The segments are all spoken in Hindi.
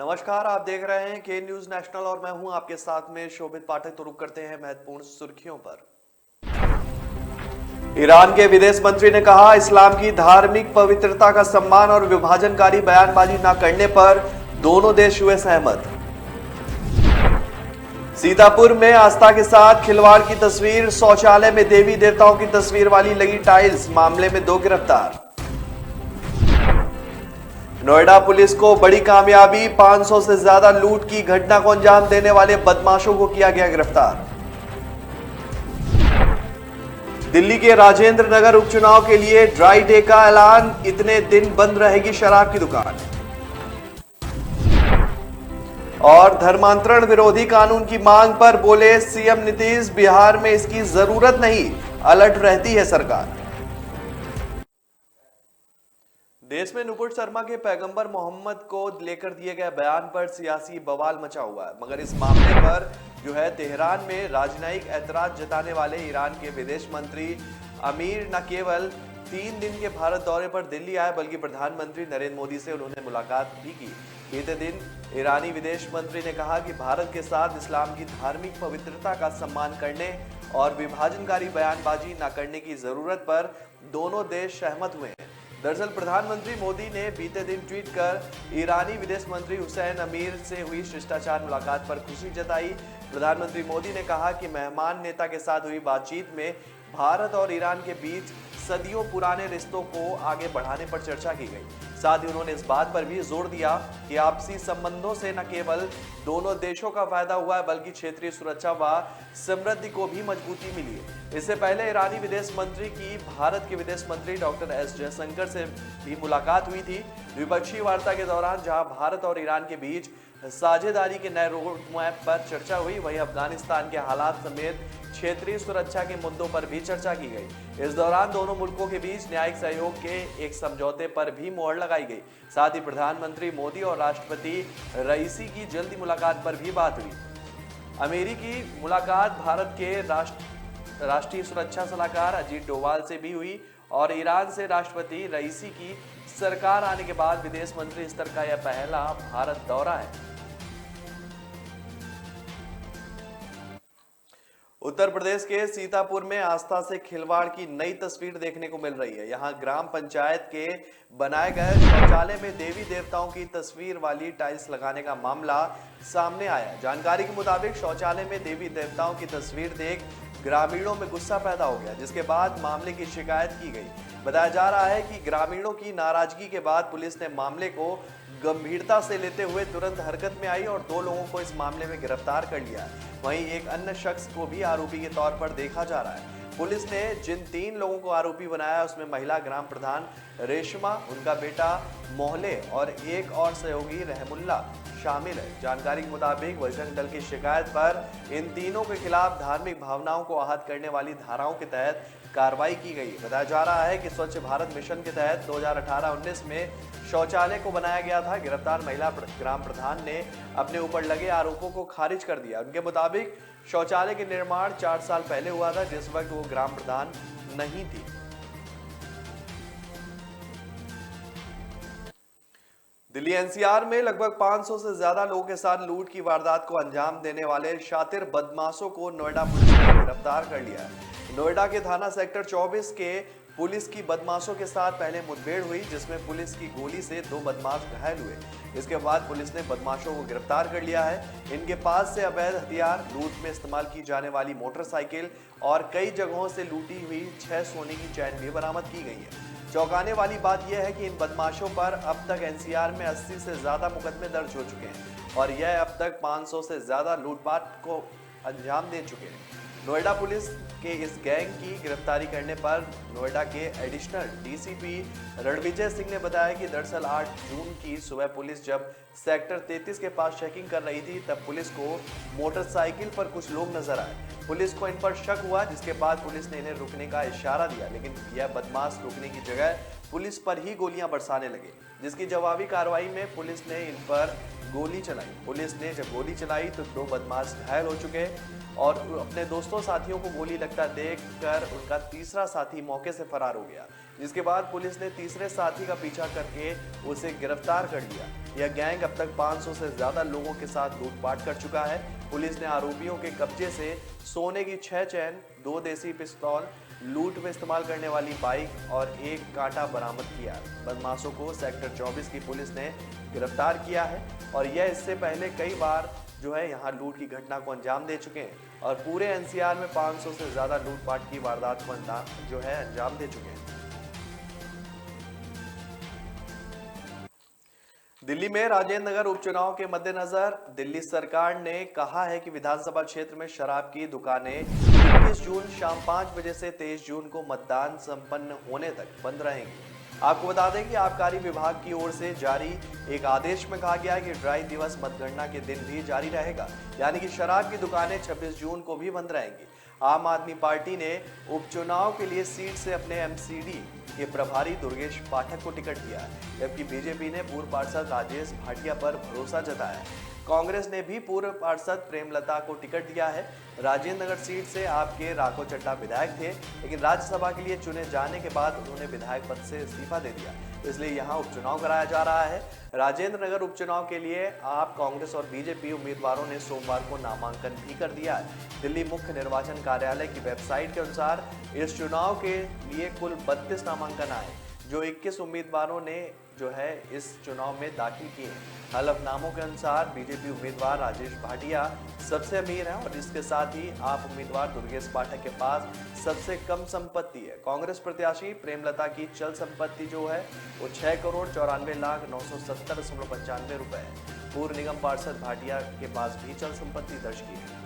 नमस्कार, आप देख रहे हैं के न्यूज नेशनल और मैं हूं आपके साथ में शोभित पाठक। तो रुक करते हैं महत्वपूर्ण सुर्खियों पर। ईरान के विदेश मंत्री ने कहा, इस्लाम की धार्मिक पवित्रता का सम्मान और विभाजनकारी बयानबाजी न करने पर दोनों देश हुए सहमत। सीतापुर में आस्था के साथ खिलवाड़ की तस्वीर, शौचालय में देवी देवताओं की तस्वीर वाली लगी टाइल्स, मामले में 2 गिरफ्तार। नोएडा पुलिस को बड़ी कामयाबी, 500 से ज्यादा लूट की घटना को अंजाम देने वाले बदमाशों को किया गया गिरफ्तार। दिल्ली के राजेंद्र नगर उपचुनाव के लिए ड्राई डे का ऐलान, इतने दिन बंद रहेगी शराब की दुकान। और धर्मांतरण विरोधी कानून की मांग पर बोले सीएम नीतीश, बिहार में इसकी जरूरत नहीं, अलर्ट रहती है सरकार। देश में नुपुर शर्मा के पैगंबर मोहम्मद को लेकर दिए गए बयान पर सियासी बवाल मचा हुआ है, मगर इस मामले पर जो है तेहरान में राजनयिक ऐतराज जताने वाले ईरान के विदेश मंत्री अमीर न केवल 3 दिन के भारत दौरे पर दिल्ली आए, बल्कि प्रधानमंत्री नरेंद्र मोदी से उन्होंने मुलाकात भी की। बीते दिन ईरानी विदेश मंत्री ने कहा कि भारत के साथ इस्लाम की धार्मिक पवित्रता का सम्मान करने और विभाजनकारी बयानबाजी न करने की जरूरत पर दोनों देश सहमत हुए हैं। दरअसल प्रधानमंत्री मोदी ने बीते दिन ट्वीट कर ईरानी विदेश मंत्री हुसैन अमीर से हुई शिष्टाचार मुलाकात पर खुशी जताई। प्रधानमंत्री मोदी ने कहा कि मेहमान नेता के साथ हुई बातचीत में भारत और ईरान के बीच सदियों पुराने रिश्तों को आगे बढ़ाने पर चर्चा की गई। साथ ही उन्होंने इस बात पर भी जोर दिया कि आपसी संबंधों से न केवल दोनों देशों का फायदा हुआ है, बल्कि क्षेत्रीय सुरक्षा व समृद्धि को भी मजबूती मिली है। इससे पहले ईरानी विदेश मंत्री की भारत के विदेश मंत्री डॉक्टर एस जयशंकर से भी मुलाकात हुई थी। द्विपक्षीय वार्ता के दौरान जहां भारत और ईरान के बीच साझेदारी के नए रोड मैप पर चर्चा हुई, वहीं अफगानिस्तान के हालात समेत क्षेत्रीय सुरक्षा के मुद्दों पर भी चर्चा की गई। इस दौरान दोनों मुल्कों के बीच न्यायिक सहयोग के एक समझौते पर भी मोहर लगाई गई। साथ ही प्रधानमंत्री मोदी और राष्ट्रपति रईसी की जल्दी मुलाकात पर भी बात हुई। अमेरिकी मुलाकात भारत के राष्ट्रीय सुरक्षा सलाहकार अजीत डोवाल से भी हुई और ईरान से राष्ट्रपति रईसी की सरकार आने के बाद विदेश मंत्री स्तर का यह पहला भारत दौरा है। उत्तर प्रदेश के सीतापुर में आस्था से खिलवाड़ की नई तस्वीर देखने को मिल रही है। यहां ग्राम पंचायत के बनाए गए शौचालय में देवी देवताओं की तस्वीर वाली टाइल्स लगाने का मामला सामने आया। जानकारी के मुताबिक शौचालय में देवी देवताओं की तस्वीर देख ग्रामीणों में गुस्सा पैदा हो गया, जिसके बाद मामले की शिकायत की गई। बताया जा रहा है कि ग्रामीणों की नाराजगी के बाद पुलिस ने मामले को गंभीरता से लेते हुए तुरंत हरकत में आई और 2 लोगों को इस मामले में गिरफ्तार कर लिया। वहीं एक अन्य शख्स को भी आरोपी के तौर पर देखा जा रहा है। पुलिस ने जिन 3 लोगों को आरोपी बनाया उसमें महिला ग्राम प्रधान रेशमा, उनका बेटा मोहले और एक और सहयोगी रहमुल्ला शामिल है। जानकारी के मुताबिक बजरंग दल की शिकायत पर इन तीनों के खिलाफ धार्मिक भावनाओं को आहत करने वाली धाराओं के तहत कार्रवाई की गई। बताया जा रहा है कि स्वच्छ भारत मिशन के तहत 2018-19 में शौचालय को बनाया गया था। गिरफ्तार महिला ग्राम प्रधान ने अपने ऊपर लगे आरोपों को खारिज कर दिया। उनके मुताबिक शौचालय के निर्माण 4 साल पहले हुआ था, जिस वक्त वो ग्राम प्रधान नहीं थी। दिल्ली एनसीआर में लगभग 500 से ज्यादा लोगों के साथ लूट की वारदात को अंजाम देने वाले शातिर बदमाशों को नोएडा पुलिस ने गिरफ्तार कर लिया है। नोएडा के थाना सेक्टर 24 के पुलिस की बदमाशों के साथ पहले मुठभेड़ हुई, जिसमें पुलिस की गोली से 2 बदमाश घायल हुए। इसके बाद पुलिस ने बदमाशों को गिरफ्तार कर लिया है। इनके पास से अवैध हथियार, लूट में इस्तेमाल की जाने वाली मोटरसाइकिल और कई जगहों से लूटी हुई 6 सोने की चैन भी बरामद की गई है। चौंकाने वाली बात यह है कि इन बदमाशों पर अब तक एनसीआर में 80 से ज्यादा मुकदमे दर्ज हो चुके हैं और यह अब तक 500 से ज्यादा लूटपाट को अंजाम दे चुके हैं। नोएडा पुलिस के इस गैंग की गिरफ्तारी करने पर नोएडा के एडिशनल डीसीपी रणविजय सिंह ने बताया कि दरअसल 8 जून की सुबह पुलिस जब सेक्टर 33 के पास चेकिंग कर रही थी, तब पुलिस को मोटरसाइकिल पर कुछ लोग नजर आए। पुलिस को इन पर शक हुआ, जिसके बाद पुलिस ने इन्हें रुकने का इशारा दिया, लेकिन यह बदमाश रुकने की जगह पुलिस पर ही गोलियां बरसाने लगे, जिसकी जवाबी कार्रवाई में पुलिस ने इन पर गोली चलाई। पुलिस ने जब गोली चलाई तो 2 बदमाश घायल हो चुके। और अपने दोस्तों साथियों को गोली लगता देखकर उनका तीसरा साथी मौके से फरार हो गया, जिसके बाद पुलिस ने तीसरे साथी का पीछा करके उसे गिरफ्तार कर लिया। यह गैंग अब तक 500 से ज्यादा लोगों के साथ लूटपाट कर चुका है। पुलिस ने आरोपियों के कब्जे से सोने की 6 चैन, 2 देसी पिस्तौल, लूट में इस्तेमाल करने वाली बाइक और 1 कांटा बरामद किया। बदमाशों को सेक्टर 24 की पुलिस ने गिरफ्तार किया है और यह इससे पहले कई बार जो है यहाँ लूट की घटना को अंजाम दे चुके हैं और पूरे एनसीआर में 500 से ज्यादा लूटपाट की वारदात को जो है अंजाम दे चुके हैं। दिल्ली में राजेंद्र नगर उपचुनाव के मद्देनजर दिल्ली सरकार ने कहा है कि विधानसभा क्षेत्र में शराब की दुकानें 21 जून शाम 5 बजे से 23 जून को मतदान संपन्न होने तक बंद रहेंगी। आपको बता दें कि आबकारी विभाग की ओर से जारी एक आदेश में कहा गया है कि ड्राई दिवस मतगणना के दिन भी जारी रहेगा, यानी कि शराब की दुकानें 26 जून को भी बंद रहेंगी। आम आदमी पार्टी ने उपचुनाव के लिए सीट से अपने एमसीडी के प्रभारी दुर्गेश पाठक को टिकट दिया है, जबकि बीजेपी ने पूर्व पार्षद राजेश भाटिया पर भरोसा जताया है। कांग्रेस ने भी पूर्व पार्षद प्रेमलता को टिकट दिया है। राजेंद्र नगर सीट से आपके राघव चड्ढा विधायक थे, लेकिन राज्यसभा के लिए चुने जाने के बाद उन्होंने विधायक पद से इस्तीफा दे दिया, इसलिए यहाँ उपचुनाव कराया जा रहा है। राजेंद्र नगर उपचुनाव के लिए आप कांग्रेस और बीजेपी उम्मीदवारों ने सोमवार को नामांकन भी कर दिया है। दिल्ली मुख्य निर्वाचन कार्यालय की वेबसाइट के अनुसार इस चुनाव के लिए कुल 32 नामांकन आए, जो 21 उम्मीदवारों ने जो है इस चुनाव में दाखिल किए। हलफनामों के अनुसार बीजेपी उम्मीदवार राजेश भाटिया सबसे अमीर हैं और इसके साथ ही आप उम्मीदवार दुर्गेश पाठक के पास सबसे कम संपत्ति है। कांग्रेस प्रत्याशी प्रेमलता की चल संपत्ति जो है वो 6,94,970.95 रुपए है। पूर्व निगम पार्षद भाटिया के पास भी चल संपत्ति दर्ज की है।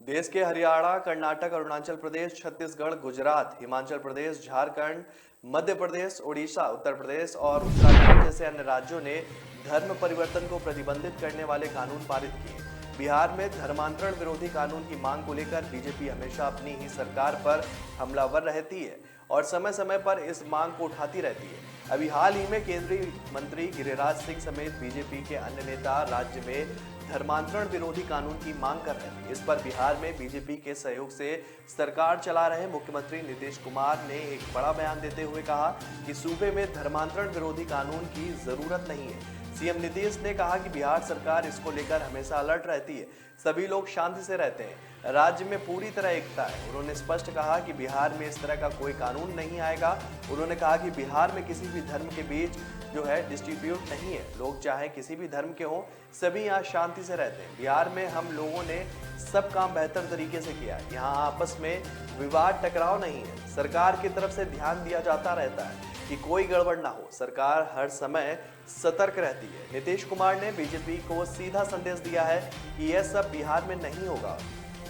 देश के हरियाणा, कर्नाटक, अरुणाचल प्रदेश, छत्तीसगढ़, गुजरात, हिमाचल प्रदेश, झारखंड, मध्य प्रदेश, ओडिशा, उत्तर प्रदेश और उत्तराखंड जैसे अन्य राज्यों ने धर्म परिवर्तन को प्रतिबंधित करने वाले कानून पारित किए। बिहार में धर्मांतरण विरोधी कानून की मांग को लेकर बीजेपी हमेशा अपनी ही सरकार पर हमलावर रहती है और समय समय पर इस मांग को उठाती रहती है। अभी हाल ही में केंद्रीय मंत्री गिरिराज सिंह समेत बीजेपी के अन्य नेता राज्य में धर्मांतरण विरोधी कानून की मांग कर रहे थे। इस पर बिहार में बीजेपी के सहयोग से सरकार चला रहे मुख्यमंत्री नीतीश कुमार ने एक बड़ा बयान देते हुए कहा कि सूबे में धर्मांतरण विरोधी कानून की जरूरत नहीं है। सीएम नीतीश ने कहा कि बिहार सरकार इसको लेकर हमेशा अलर्ट रहती है, सभी लोग शांति से रहते हैं, राज्य में पूरी तरह एकता है। उन्होंने स्पष्ट कहा कि बिहार में इस तरह का कोई कानून नहीं आएगा। उन्होंने कहा कि बिहार में किसी भी धर्म के बीच जो है डिस्ट्रीब्यूट नहीं है, लोग चाहे किसी भी धर्म के हों, सभी यहाँ शांति से रहते हैं। बिहार में हम लोगों ने सब काम बेहतर तरीके से किया, यहाँ आपस में विवाद टकराव नहीं है। सरकार की तरफ से ध्यान दिया जाता रहता है कि कोई गड़बड़ ना हो, सरकार हर समय सतर्क रहती है। नीतीश कुमार ने बीजेपी को सीधा संदेश दिया है कि यह सब बिहार में नहीं होगा।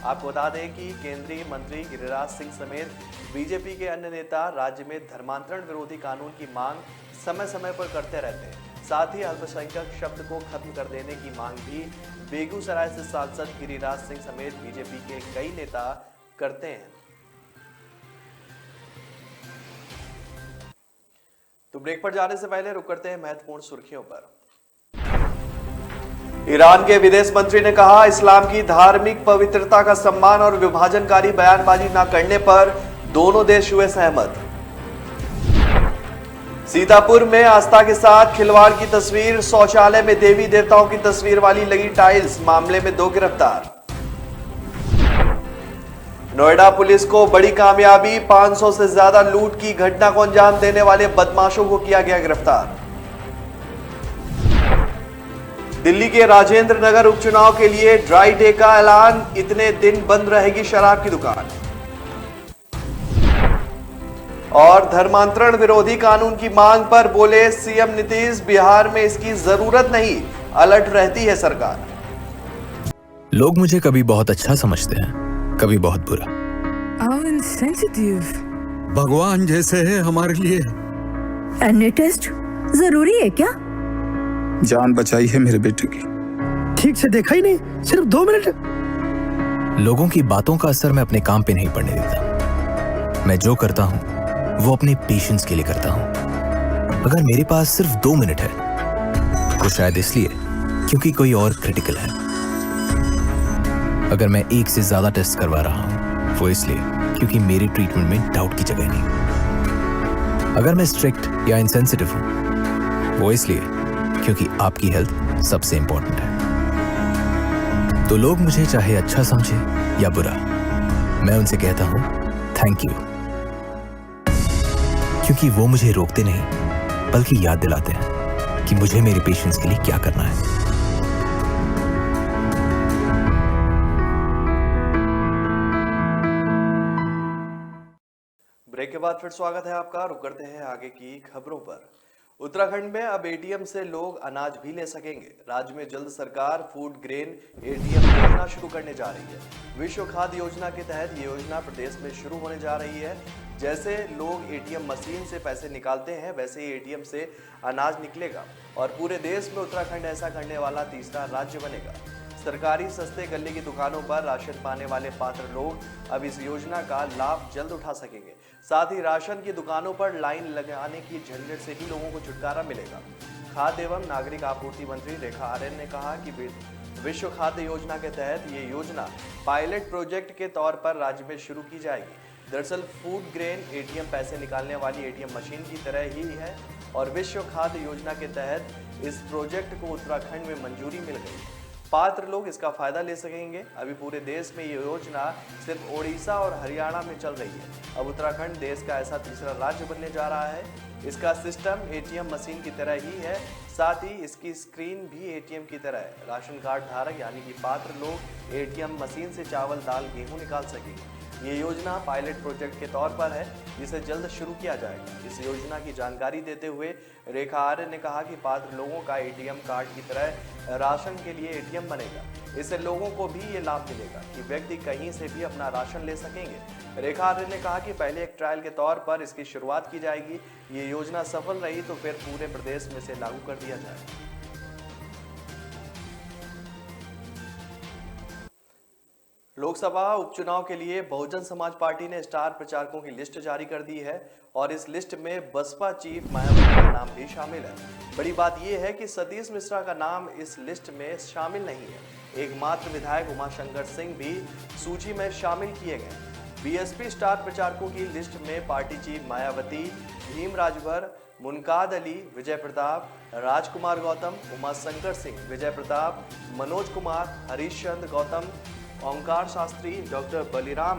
आपको बता दें कि केंद्रीय मंत्री गिरिराज सिंह समेत बीजेपी के अन्य नेता राज्य में धर्मांतरण विरोधी कानून की मांग समय समय पर करते रहते हैं। साथ ही अल्पसंख्यक शब्द को खत्म कर देने की मांग भी बेगूसराय से सांसद गिरिराज सिंह समेत बीजेपी के कई नेता करते हैं। तो ब्रेक पर जाने से पहले रुक करते हैं महत्वपूर्ण सुर्खियों पर। ईरान के विदेश मंत्री ने कहा, इस्लाम की धार्मिक पवित्रता का सम्मान और विभाजनकारी बयानबाजी न करने पर दोनों देश हुए सहमत। सीतापुर में आस्था के साथ खिलवाड़ की तस्वीर, शौचालय में देवी देवताओं की तस्वीर वाली लगी टाइल्स, मामले में 2 गिरफ्तार। नोएडा पुलिस को बड़ी कामयाबी, 500 से ज्यादा लूट की घटना को अंजाम देने वाले बदमाशों को किया गया गिरफ्तार। दिल्ली के राजेंद्र नगर उपचुनाव के लिए ड्राई डे का ऐलान, इतने दिन बंद रहेगी शराब की दुकान। और धर्मांतरण विरोधी कानून की मांग पर बोले सीएम नीतीश, बिहार में इसकी जरूरत नहीं, अलर्ट रहती है सरकार। लोग मुझे कभी बहुत अच्छा समझते हैं, कभी बहुत बुरा। How insensitive. भगवान जैसे है हमारे लिए। एनी टेस्ट जरूरी है क्या? जान बचाई है मेरे बेटे की। ठीक से देखा ही नहीं, सिर्फ 2 मिनट। लोगों की बातों का असर मैं अपने काम पे नहीं पड़ने देता। मैं जो करता हूँ वो अपने पेशेंस के लिए करता हूँ। अगर मेरे पास सिर्फ 2 मिनट है तो शायद इसलिए क्योंकि कोई और क्रिटिकल है। अगर मैं एक से ज्यादा टेस्ट करवा रहा हूं वो इसलिए क्योंकि मेरे ट्रीटमेंट में डाउट की जगह नहीं। अगर मैं स्ट्रिक्ट या इनसेंसिटिव हूं वो इसलिए क्योंकि आपकी हेल्थ सबसे इंपॉर्टेंट है। तो लोग मुझे चाहे अच्छा समझे या बुरा, मैं उनसे कहता हूं थैंक यू, क्योंकि वो मुझे रोकते नहीं बल्कि याद दिलाते हैं कि मुझे मेरे पेशेंट्स के लिए क्या करना है। ब्रेक के बाद फिर स्वागत है आपका। रुक करते हैं आगे की खबरों पर। उत्तराखंड में अब एटीएम से लोग अनाज भी ले सकेंगे। राज्य में जल्द सरकार फूड ग्रेन एटीएम योजना शुरू करने जा रही है। विश्व खाद्य योजना के तहत ये योजना प्रदेश में शुरू होने जा रही है। जैसे लोग एटीएम मशीन से पैसे निकालते हैं वैसे ही एटीएम से अनाज निकलेगा और पूरे देश में उत्तराखंड ऐसा करने वाला तीसरा राज्य बनेगा। सरकारी सस्ते गल्ले की दुकानों पर राशन पाने वाले पात्र लोग अब इस योजना का लाभ जल्द उठा सकेंगे। साथ ही राशन की दुकानों पर लाइन लगाने की झंझट से भी लोगों को छुटकारा मिलेगा। खाद्य एवं नागरिक आपूर्ति मंत्री रेखा आर्य ने कहा कि विश्व खाद्य योजना के तहत ये योजना पायलट प्रोजेक्ट के तौर पर राज्य में शुरू की जाएगी। दरअसल फूड ग्रेन एटीएम पैसे निकालने वाली एटीएम मशीन की तरह ही है और विश्व खाद्य योजना के तहत इस प्रोजेक्ट को उत्तराखंड में मंजूरी मिल गई। पात्र लोग इसका फायदा ले सकेंगे। अभी पूरे देश में ये योजना सिर्फ ओडिशा और हरियाणा में चल रही है। अब उत्तराखंड देश का ऐसा तीसरा राज्य बनने जा रहा है। इसका सिस्टम एटीएम मशीन की तरह ही है, साथ ही इसकी स्क्रीन भी एटीएम की तरह है। राशन कार्ड धारक यानी कि पात्र लोग एटीएम मशीन से चावल, दाल, गेहूं निकाल सकेंगे। ये योजना पायलट प्रोजेक्ट के तौर पर है जिसे जल्द शुरू किया जाएगा। इस योजना की जानकारी देते हुए रेखा आर्य ने कहा कि पात्र लोगों का एटीएम कार्ड की तरह राशन के लिए एटीएम बनेगा। इससे लोगों को भी ये लाभ मिलेगा कि व्यक्ति कहीं से भी अपना राशन ले सकेंगे। रेखा आर्य ने कहा कि पहले एक ट्रायल के तौर पर इसकी शुरुआत की जाएगी। ये योजना सफल रही तो फिर पूरे प्रदेश में से लागू कर दिया जाएगा। लोकसभा उपचुनाव के लिए बहुजन समाज पार्टी ने स्टार प्रचारकों की लिस्ट जारी कर दी है और इस लिस्ट में बसपा चीफ मायावती का नाम भी शामिल है। बड़ी बात यह है कि सतीश मिश्रा का नाम इस लिस्ट में शामिल नहीं है। एकमात्र विधायक उमाशंकर सिंह भी सूची में शामिल किए गए। बीएसपी स्टार प्रचारकों की लिस्ट में पार्टी चीफ मायावती, भीम राजभर, मुनकाद अली, विजय प्रताप, राजकुमार गौतम, उमाशंकर सिंह, विजय प्रताप, मनोज कुमार, हरीश चंद्र गौतम, ओंकार शास्त्री, डॉक्टर बलिराम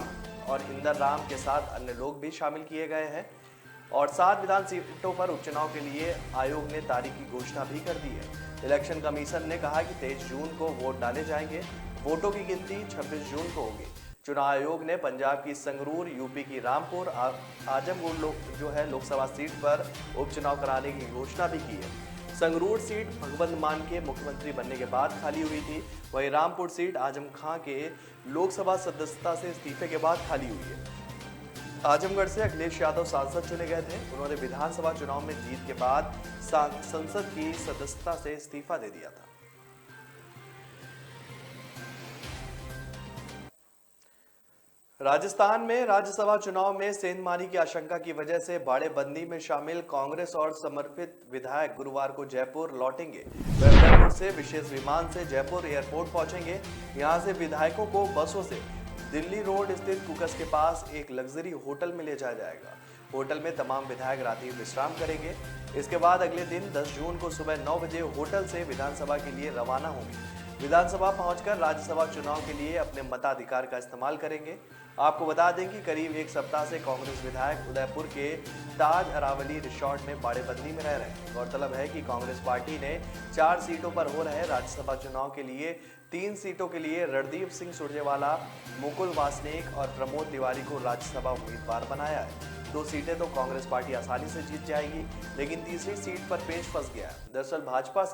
और इंदर राम के साथ अन्य लोग भी शामिल किए गए हैं। और 7 विधान सीटों पर उपचुनाव के लिए आयोग ने तारीख की घोषणा भी कर दी है। इलेक्शन कमीशन ने कहा कि 23 जून को वोट डाले जाएंगे। वोटों की गिनती 26 जून को होगी। चुनाव आयोग ने पंजाब की संगरूर, यूपी की रामपुर, आजमगढ़ जो है लोकसभा सीट पर उपचुनाव कराने की घोषणा भी की है। संगरूर सीट भगवंत मान के मुख्यमंत्री बनने के बाद खाली हुई थी। वहीं रामपुर सीट आजम खां के लोकसभा सदस्यता से इस्तीफे के बाद खाली हुई है। आजमगढ़ से अखिलेश यादव सांसद चुने गए थे। उन्होंने विधानसभा चुनाव में जीत के बाद संसद की सदस्यता से इस्तीफा दे दिया था। राजस्थान में राज्यसभा चुनाव में सेंधमारी की आशंका की वजह से बाड़ेबंदी में शामिल कांग्रेस और समर्पित विधायक गुरुवार को जयपुर लौटेंगे। वे उदयपुर से विशेष विमान से जयपुर एयरपोर्ट पहुंचेंगे। यहां से विधायकों को बसों से दिल्ली रोड स्थित कुकस के पास एक लग्जरी होटल में ले जाया जाएगा। होटल में तमाम विधायक रात्रि विश्राम करेंगे। इसके बाद अगले दिन 10 जून को सुबह 9 बजे होटल से विधानसभा के लिए रवाना होंगे। विधानसभा पहुंचकर राज्यसभा चुनाव के लिए अपने मताधिकार का इस्तेमाल करेंगे। आपको बता दें कि करीब एक सप्ताह से कांग्रेस विधायक उदयपुर के ताज अरावली रिसोर्ट में बाड़ेबंदी में रह रहे हैं। गौरतलब है कि कांग्रेस पार्टी ने 4 सीटों पर हो रहे राज्यसभा चुनाव के लिए 3 सीटों के लिए रणदीप सिंह सुरजेवाला, मुकुल वासनिक और प्रमोद तिवारी को राज्यसभा उम्मीदवार बनाया है। 2 सीटें तो कांग्रेस पार्टी आसानी से जीत जाएगी, लेकिन तीसरी सीट पर पेच फंस गया है। दरअसल भाजपा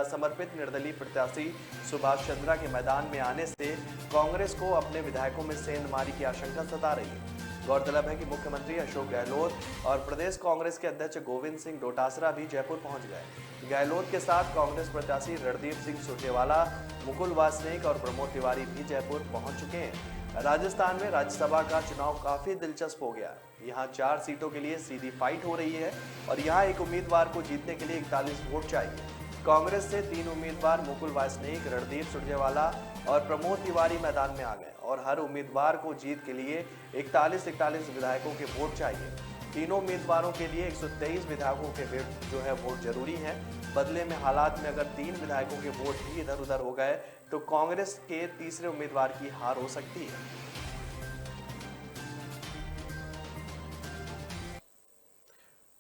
समर्पित निर्दलीय प्रत्याशी सुभाष चंद्रा के मैदान में आने से कांग्रेस को अपने विधायकों में सेंधमारी की आशंका सता रही है। गौरतलब है कि मुख्यमंत्री अशोक गहलोत और प्रदेश कांग्रेस के अध्यक्ष गोविंद सिंह डोटासरा भी जयपुर पहुंच गए। गहलोत के साथ कांग्रेस प्रत्याशी रणदीप सिंह सुरजेवाला, मुकुल वासनिक और प्रमोद तिवारी भी जयपुर पहुंच चुके हैं। राजस्थान में राज्यसभा का चुनाव काफी दिलचस्प हो गया। यहाँ 4 सीटों के लिए सीधी फाइट हो रही है और यहाँ एक उम्मीदवार को जीतने के लिए 41 वोट चाहिए। कांग्रेस से 3 उम्मीदवार मुकुल वासनिक, रणदीप सुरजेवाला और प्रमोद तिवारी मैदान में आ गए और हर उम्मीदवार को जीत के लिए 41 विधायकों के वोट चाहिए। तीनों उम्मीदवारों के लिए 123 विधायकों के वोट जरूरी हैं। बदले में हालात में अगर 3 विधायकों के वोट भी इधर उधर हो गए तो कांग्रेस के तीसरे उम्मीदवार की हार हो सकती है।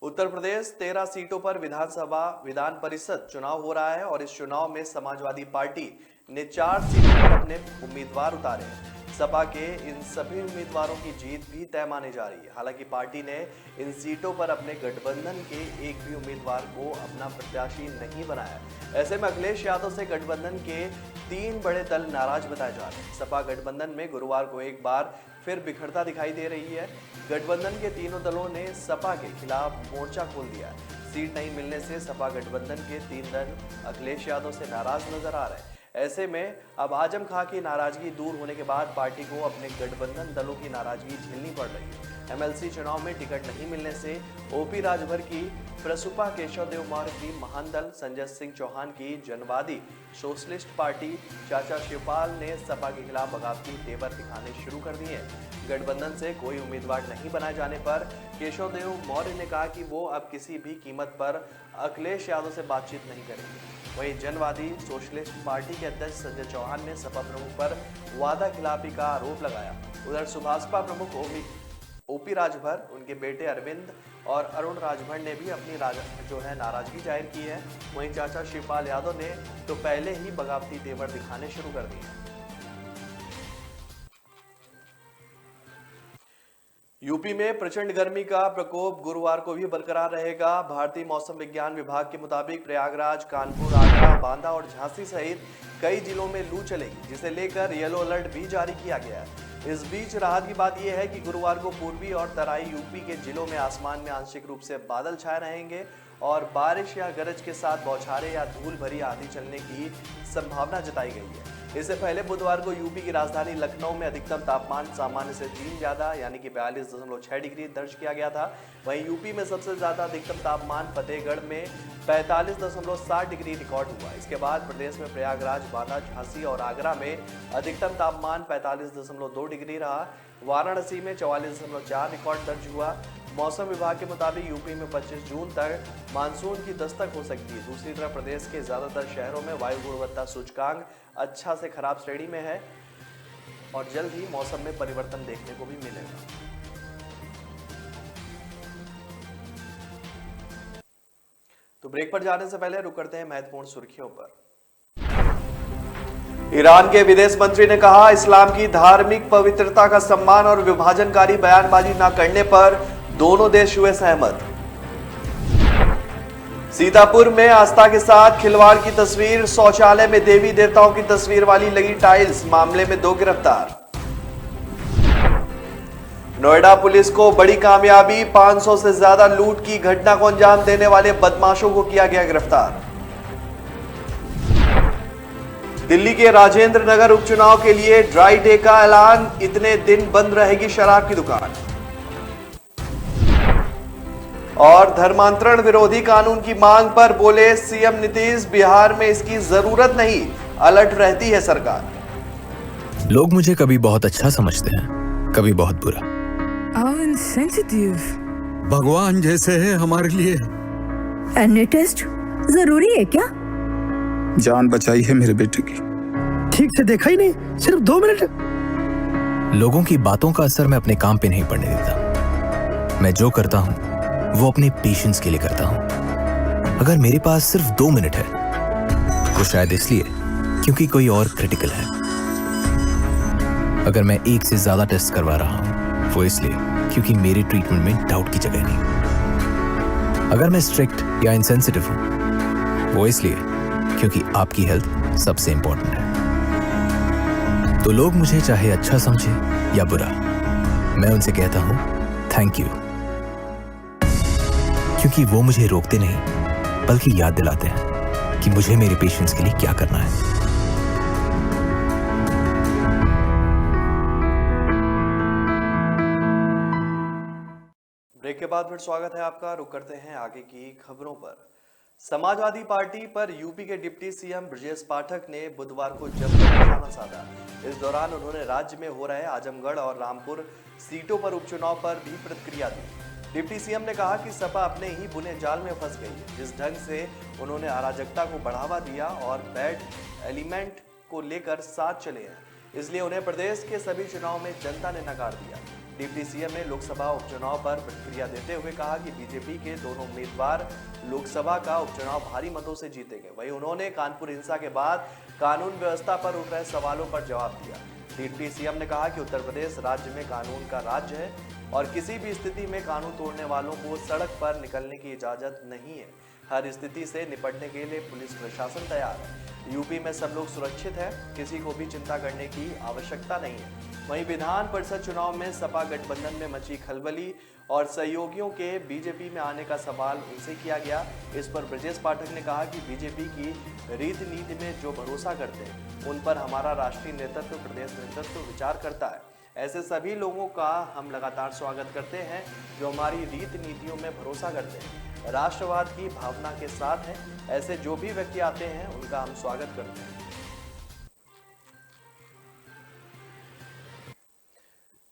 उत्तर प्रदेश 13 सीटों पर विधान परिषद चुनाव हो रहा है और इस चुनाव में समाजवादी पार्टी ने 4 सीटों पर अपने उम्मीदवार उतारे हैं। सपा के इन सभी उम्मीदवारों की जीत भी तय मानी जा रही है। हालांकि पार्टी ने इन सीटों पर अपने गठबंधन के एक भी उम्मीदवार को अपना प्रत्याशी नहीं बनाया। ऐसे में अखिलेश यादव से गठबंधन के 3 बड़े दल नाराज बताए जा रहे हैं। सपा गठबंधन में गुरुवार को एक बार फिर बिखरता दिखाई दे रही है। गठबंधन के तीनों दलों ने सपा के खिलाफ मोर्चा खोल दिया है। सीट नहीं मिलने से सपा गठबंधन के 3 दल अखिलेश यादव से नाराज नजर आ रहे हैं। ऐसे में अब आजम खां की नाराजगी दूर होने के बाद पार्टी को अपने गठबंधन दलों की नाराजगी झेलनी पड़ रही है। एमएलसी चुनाव में टिकट नहीं मिलने से ओपी राजभर की प्रसुपा, केशव देव मौर्य की महान दल, संजय सिंह चौहान की जनवादी सोशलिस्ट पार्टी, चाचा शिवपाल ने सपा के खिलाफ बगावती तेवर दिखाने शुरू कर दिए। गठबंधन से कोई उम्मीदवार नहीं बनाए जाने पर केशव देव मौर्य ने कहा कि वो अब किसी भी कीमत पर अखिलेश यादव से बातचीत नहीं करेंगे। वहीं जनवादी सोशलिस्ट पार्टी के अध्यक्ष संजय चौहान ने सपा प्रमुख पर वादा खिलाफी का आरोप लगाया। उधर सुभाषपा प्रमुख ओपी राजभर, उनके बेटे अरविंद और अरुण राजभर ने भी अपनी नाराजगी जाहिर की है। वहीं चाचा शिवपाल यादव ने तो पहले ही बगावती तेवर दिखाने शुरू कर दिए। यूपी में प्रचंड गर्मी का प्रकोप गुरुवार को भी बरकरार रहेगा। भारतीय मौसम विज्ञान विभाग के मुताबिक प्रयागराज, कानपुर, आगरा, बांदा और झांसी सहित कई जिलों में लू चलेगी, जिसे लेकर येलो अलर्ट भी जारी किया गया है। इस बीच राहत की बात यह है कि गुरुवार को पूर्वी और तराई यूपी के जिलों में आसमान में आंशिक रूप से बादल छाए रहेंगे और बारिश या गरज के साथ बौछारें या धूल भरी आंधी चलने की संभावना जताई गई है। इससे पहले बुधवार को यूपी की राजधानी लखनऊ में अधिकतम तापमान सामान्य से 3 ज्यादा यानी कि 42.6 डिग्री दर्ज किया गया था। वहीं यूपी में सबसे ज्यादा अधिकतम तापमान फतेहगढ़ में 45.7 डिग्री रिकॉर्ड हुआ। इसके बाद प्रदेश में प्रयागराज, बांदा, झांसी और आगरा में अधिकतम तापमान 45.2 डिग्री रहा। वाराणसी में 44.4 रिकॉर्ड दर्ज हुआ। मौसम विभाग के मुताबिक यूपी में 25 जून तक मानसून की दस्तक हो सकती है। दूसरी तरफ प्रदेश के ज्यादातर शहरों में वायु गुणवत्ता सूचकांक अच्छा से खराब श्रेणी में है और जल्द ही मौसम में परिवर्तन देखने को भी मिलेगा। तो ब्रेक पर जाने से पहले रुक करते हैं महत्वपूर्ण सुर्खियों पर। ईरान के विदेश मंत्री ने कहा, इस्लाम की धार्मिक पवित्रता का सम्मान और विभाजनकारी बयानबाजी न करने पर दोनों देश हुए सहमत। सीतापुर में आस्था के साथ खिलवाड़ की तस्वीर, शौचालय में देवी देवताओं की तस्वीर वाली लगी टाइल्स, मामले में 2 गिरफ्तार। नोएडा पुलिस को बड़ी कामयाबी, 500 से ज्यादा लूट की घटना को अंजाम देने वाले बदमाशों को किया गया गिरफ्तार। दिल्ली के राजेंद्र नगर उपचुनाव के लिए ड्राई डे का ऐलान, इतने दिन बंद रहेगी शराब की दुकान। और धर्मांतरण विरोधी कानून की मांग पर बोले सीएम नीतीश, बिहार में इसकी जरूरत नहीं, अलर्ट रहती है सरकार। लोग मुझे कभी बहुत अच्छा समझते हैं, कभी बहुत बुरा। भगवान जैसे है हमारे लिए। एनए टेस्ट जरूरी है क्या? जान बचाई है मेरे बेटे की। ठीक से देखा ही नहीं, सिर्फ 2 मिनट। लोगों की बातों का असर मैं अपने काम पे नहीं पड़ने देता। मैं जो करता हूं वो अपने पेशेंस के लिए करता हूं। अगर मेरे पास सिर्फ 2 मिनट है तो शायद इसलिए क्योंकि कोई और क्रिटिकल है। अगर मैं 1 से ज्यादा टेस्ट करवा रहा हूं वो इसलिए क्योंकि मेरे ट्रीटमेंट में डाउट की जगह नहीं। अगर मैं स्ट्रिक्ट या इनसेंसिटिव हूं वो इसलिए क्योंकि आपकी हेल्थ सबसे इंपॉर्टेंट है। तो लोग मुझे चाहे अच्छा समझे या बुरा, मैं उनसे कहता हूं थैंक यू, क्योंकि वो मुझे रोकते नहीं बल्कि याद दिलाते हैं कि मुझे मेरे पेशेंट्स के लिए क्या करना है। ब्रेक के बाद फिर स्वागत है आपका। रुक करते हैं आगे की खबरों पर। समाजवादी पार्टी पर यूपी के डिप्टी सीएम ब्रजेश पाठक ने बुधवार को जबरन निशाना साधा। इस दौरान उन्होंने राज्य में हो रहे आजमगढ़ और रामपुर सीटों पर उपचुनाव पर भी प्रतिक्रिया दी। डिप्टी सीएम ने कहा कि सपा अपने ही बुने जाल में फंस गई है। जिस ढंग से उन्होंने अराजकता को बढ़ावा दिया और बैड एलिमेंट को लेकर साथ चले हैं, इसलिए उन्हें प्रदेश के सभी चुनाव में जनता ने नकार दिया। डिप्टी सीएम ने लोकसभा उपचुनाव पर प्रतिक्रिया देते हुए कहा कि बीजेपी के दोनों उम्मीदवार लोकसभा का उपचुनाव भारी मतों से जीतेंगे। वहीं उन्होंने कानपुर हिंसा के बाद कानून व्यवस्था पर उठ रहे सवालों पर जवाब दिया। डिप्टी सीएम ने कहा कि उत्तर प्रदेश राज्य में कानून का राज्य है और किसी भी स्थिति में कानून तोड़ने वालों को सड़क पर निकलने की इजाजत नहीं है। हर स्थिति से निपटने के लिए पुलिस प्रशासन तैयार है। यूपी में सब लोग सुरक्षित है, किसी को भी चिंता करने की आवश्यकता नहीं है। वहीं विधान परिषद चुनाव में सपा गठबंधन में मची खलबली और सहयोगियों के बीजेपी में आने का सवाल उनसे किया गया। इस पर ब्रजेश पाठक ने कहा कि बीजेपी की रीति नीति में जो भरोसा करते हैं उन पर हमारा राष्ट्रीय नेतृत्व, प्रदेश नेतृत्व विचार करता है। ऐसे सभी लोगों का हम लगातार स्वागत करते हैं जो हमारी रीति नीतियों में भरोसा करते हैं, राष्ट्रवाद की भावना के साथ हैं। ऐसे जो भी व्यक्ति आते हैं उनका हम स्वागत करते हैं।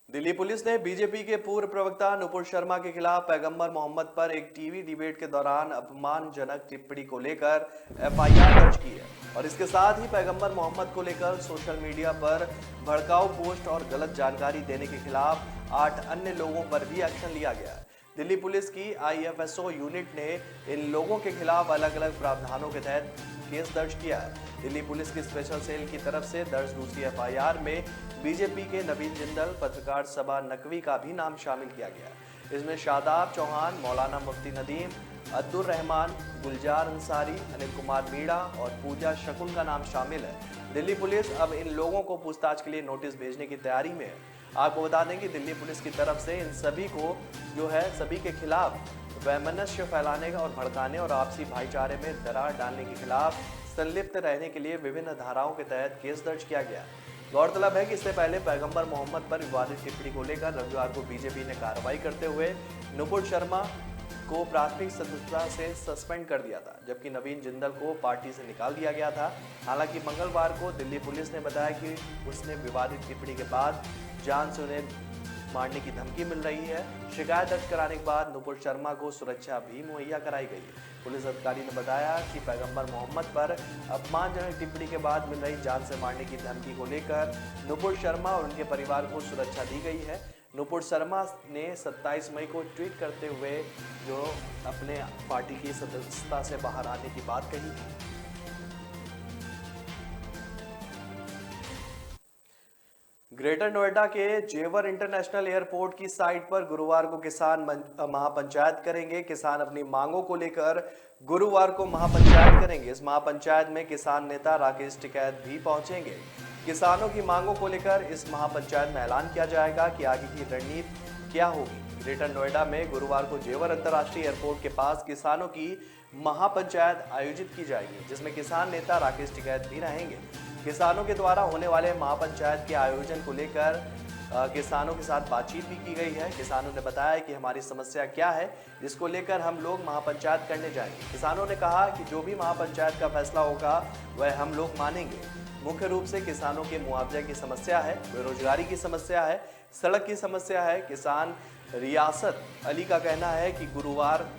दिल्ली पुलिस ने बीजेपी के पूर्व प्रवक्ता नुपुर शर्मा के खिलाफ पैगंबर मोहम्मद पर एक टीवी डिबेट के दौरान अपमानजनक टिप्पणी को लेकर एफआईआर दर्ज की है और इसके साथ ही पैगंबर मोहम्मद को लेकर सोशल मीडिया पर भड़काऊ पोस्ट और गलत जानकारी देने के खिलाफ 8 अन्य लोगों पर भी एक्शन लिया गया है। दिल्ली पुलिस की आईएफएसओ यूनिट ने इन लोगों के खिलाफ अलग अलग प्रावधानों के तहत केस दर्ज किया है। दिल्ली पुलिस की स्पेशल सेल की तरफ से दर्ज दूसरी एफआईआर में बीजेपी के नवीन जिंदल, पत्रकार सभा नकवी का भी नाम शामिल किया गया। इसमें शादाब चौहान, मौलाना मुफ्ती नदीम, अब्दुल रहमान, गुलजार अंसारी, अनिल कुमार मीणा और पूजा शकुन का नाम शामिल है। दिल्ली पुलिस अब इन लोगों को पूछताछ के लिए नोटिस भेजने की तैयारी में है। आपको बता दें कि दिल्ली पुलिस की तरफ से इन सभी को सभी के खिलाफ वैमनस्य फैलाने और भड़काने और आपसी भाईचारे में दरार डालने के खिलाफ संलिप्त रहने के लिए विभिन्न धाराओं के तहत केस दर्ज किया गया। गौरतलब है कि इससे पहले पैगंबर मोहम्मद पर विवादित टिप्पणी को लेकर रविवार को बीजेपी ने कार्रवाई करते हुए नुपुर शर्मा को प्राथमिक सदस्यता से सस्पेंड कर दिया था, जबकि नवीन जिंदल को पार्टी से निकाल दिया गया था। हालांकि मंगलवार को दिल्ली पुलिस ने बताया कि उसने विवादित टिप्पणी के बाद जान से उन्हें मारने की धमकी मिल रही है। शिकायत दर्ज कराने के बाद नुपुर शर्मा को सुरक्षा भी मुहैया कराई गई। पुलिस अधिकारी ने बताया कि पैगंबर मोहम्मद पर अपमानजनक टिप्पणी के बाद मिल रही जान से मारने की धमकी को लेकर नुपुर शर्मा और उनके परिवार को सुरक्षा दी गई है। नुपुर शर्मा ने 27 मई को ट्वीट करते हुए अपने पार्टी की सदस्यता से बाहर आने की बात कही थी। ग्रेटर नोएडा के जेवर इंटरनेशनल एयरपोर्ट की साइट पर गुरुवार को किसान महापंचायत करेंगे। किसान अपनी मांगों को लेकर गुरुवार को महापंचायत करेंगे। इस महापंचायत में किसान नेता राकेश टिकैत भी पहुंचेंगे। किसानों की मांगों को लेकर इस महापंचायत में ऐलान किया जाएगा कि आगे की रणनीति क्या होगी। ग्रेटर नोएडा में गुरुवार को जेवर अंतर्राष्ट्रीय एयरपोर्ट के पास किसानों की महापंचायत आयोजित की जाएगी, जिसमें किसान नेता राकेश टिकैत भी रहेंगे। किसानों के द्वारा होने वाले महापंचायत के आयोजन को लेकर किसानों के साथ बातचीत भी की गई है। किसानों ने बताया कि हमारी समस्या क्या है, जिसको लेकर हम लोग महापंचायत करने जाएंगे। किसानों ने कहा कि जो भी महापंचायत का फैसला होगा वह हम लोग मानेंगे। मुख्य रूप से किसानों के मुआवजे की समस्या है, बेरोजगारी की समस्या है, सड़क की समस्या है। किसान रियासत अली का कहना है कि गुरुवार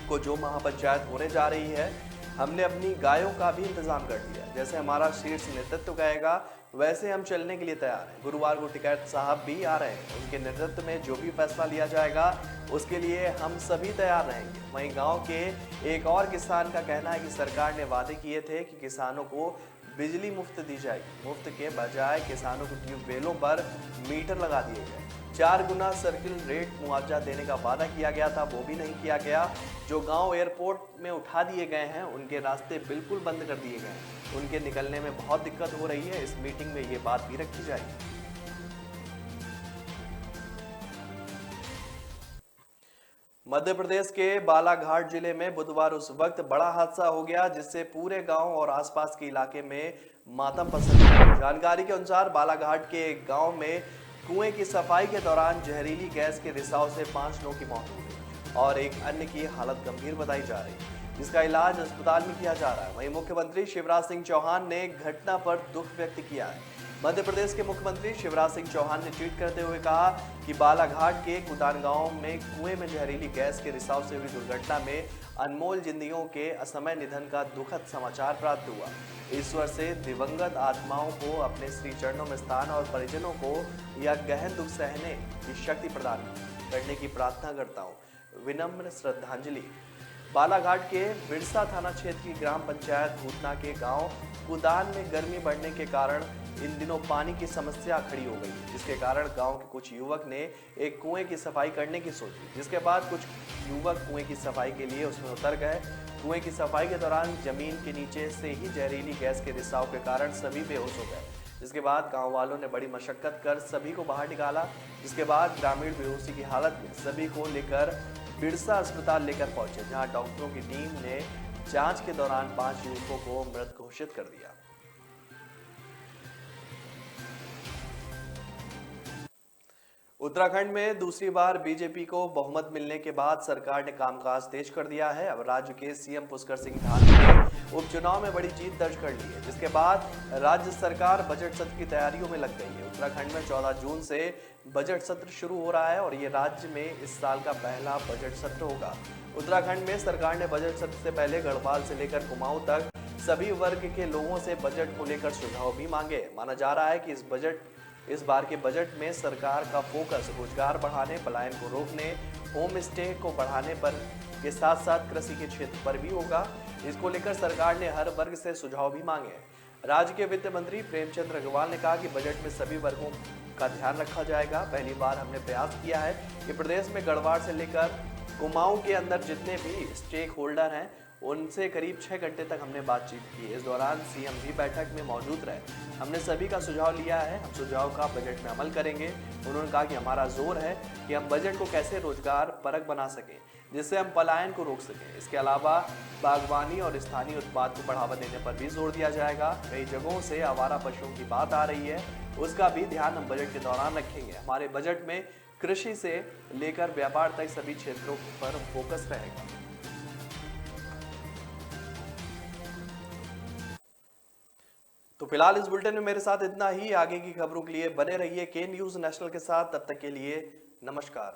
को जो महापंचायत होने जा रही है, हमने अपनी गायों का भी इंतजाम कर दिया। जैसे हमारा शीर्ष नेतृत्व कहेगा वैसे हम चलने के लिए तैयार हैं। गुरुवार को टिकैत साहब भी आ रहे हैं। उनके नेतृत्व में जो भी फैसला लिया जाएगा उसके लिए हम सभी तैयार रहेंगे। वहीं गांव के एक और किसान का कहना है कि सरकार ने वादे किए थे कि किसानों को बिजली मुफ्त दी जाएगी। मुफ्त के बजाय किसानों को ट्यूबवेलों पर मीटर लगा दिए गए। 4 गुना सर्किल रेट मुआवजा देने का वादा किया गया था, वो भी नहीं किया गया। जो गांव एयरपोर्ट में उठा दिए गए हैं उनके रास्ते बिल्कुल बंद कर दिए गए हैं। उनके निकलने में बहुत दिक्कत हो रही है। इस मीटिंग में ये बात भी रखी जाएगी। मध्य प्रदेश के बालाघाट जिले में बुधवार उस वक्त बड़ा हादसा हो गया जिससे पूरे गांव और आसपास के इलाके में मातम पसर गया। जानकारी के अनुसार बालाघाट के एक गांव में कुएं की सफाई के दौरान जहरीली गैस के रिसाव से 5 लोगों की मौत हो गई और एक अन्य की हालत गंभीर बताई जा रही है। जिसका इलाज अस्पताल में किया जा रहा है। वहीं मुख्यमंत्री शिवराज सिंह चौहान ने घटना पर दुख व्यक्त किया है। मध्य प्रदेश के मुख्यमंत्री शिवराज सिंह चौहान ने ट्वीट करते हुए कहा कि बालाघाट के कुदान गांव में कुएं में जहरीली गैस के रिसाव से हुई दुर्घटना में अनमोल जिंदगियों के असमय निधन का दुखद समाचार प्राप्त हुआ। ईश्वर से दिवंगत आत्माओं को अपने श्री चरणों में स्थान और परिजनों को यह गहन दुख सहने की शक्ति प्रदान करने की प्रार्थना करता हूँ। विनम्र श्रद्धांजलि। बालाघाट के बिरसा थाना क्षेत्र की ग्राम पंचायत भूतना के गांव कुदान में गर्मी बढ़ने के कारण इन दिनों पानी की समस्या खड़ी हो गई, जिसके कारण गांव के कुछ युवक ने एक कुएं की सफाई करने की सोची। जिसके बाद कुछ युवक कुएं की सफाई के लिए उसमें उतर गए। कुएं की सफाई के दौरान जमीन के नीचे से ही जहरीली गैस के रिसाव के कारण सभी बेहोश हो गए। जिसके बाद गांव वालों ने बड़ी मशक्कत कर सभी को बाहर निकाला। जिसके बाद ग्रामीण बेहोशी की हालत में सभी को लेकर बिरसा अस्पताल लेकर पहुंचे, जहां डॉक्टरों की टीम ने जांच के दौरान 5 युवकों को मृत घोषित कर दिया। उत्तराखंड में दूसरी बार बीजेपी को बहुमत मिलने के बाद सरकार ने कामकाज तेज कर दिया है। अब राज्य के सीएम पुष्कर सिंह धामी ने उपचुनाव में बड़ी जीत दर्ज कर ली है, जिसके बाद राज्य सरकार बजट सत्र की तैयारियों में लग गई है। उत्तराखंड में 14 जून से बजट सत्र शुरू हो रहा है और ये राज्य में इस साल का पहला बजट सत्र होगा। उत्तराखंड में सरकार ने बजट सत्र से पहले गढ़वाल से लेकर कुमाऊं तक सभी वर्ग के लोगों से बजट को लेकर सुझाव भी मांगे। माना जा रहा है कि इस बार के बजट में सरकार का फोकस रोजगार बढ़ाने, पलायन को रोकने, होम स्टे को बढ़ाने पर के साथ साथ कृषि के क्षेत्र पर भी होगा। इसको लेकर सरकार ने हर वर्ग से सुझाव भी मांगे। राज्य के वित्त मंत्री प्रेमचंद अग्रवाल ने कहा कि बजट में सभी वर्गों का ध्यान रखा जाएगा। पहली बार हमने प्रयास किया है कि प्रदेश में गढ़वाल से लेकर कुमाऊं के अंदर जितने भी स्टेक होल्डर हैं उनसे करीब 6 घंटे तक हमने बातचीत की। इस दौरान सीएम भी बैठक में मौजूद रहे। हमने सभी का सुझाव लिया है, हम सुझाव का बजट में अमल करेंगे। उन्होंने कहा कि हमारा जोर है कि हम बजट को कैसे रोजगार परक बना सकें, जिससे हम पलायन को रोक सकें। इसके अलावा बागवानी और स्थानीय उत्पाद को बढ़ावा देने पर भी जोर दिया जाएगा। कई जगहों से आवारा पशुओं की बात आ रही है, उसका भी ध्यान हम बजट के दौरान रखेंगे। हमारे बजट में कृषि से लेकर व्यापार तक सभी क्षेत्रों पर फोकस रहेगा। तो फिलहाल इस बुलेटिन में मेरे साथ इतना ही। आगे की खबरों के लिए बने रहिए के न्यूज़ नेशनल के साथ। तब तक के लिए नमस्कार।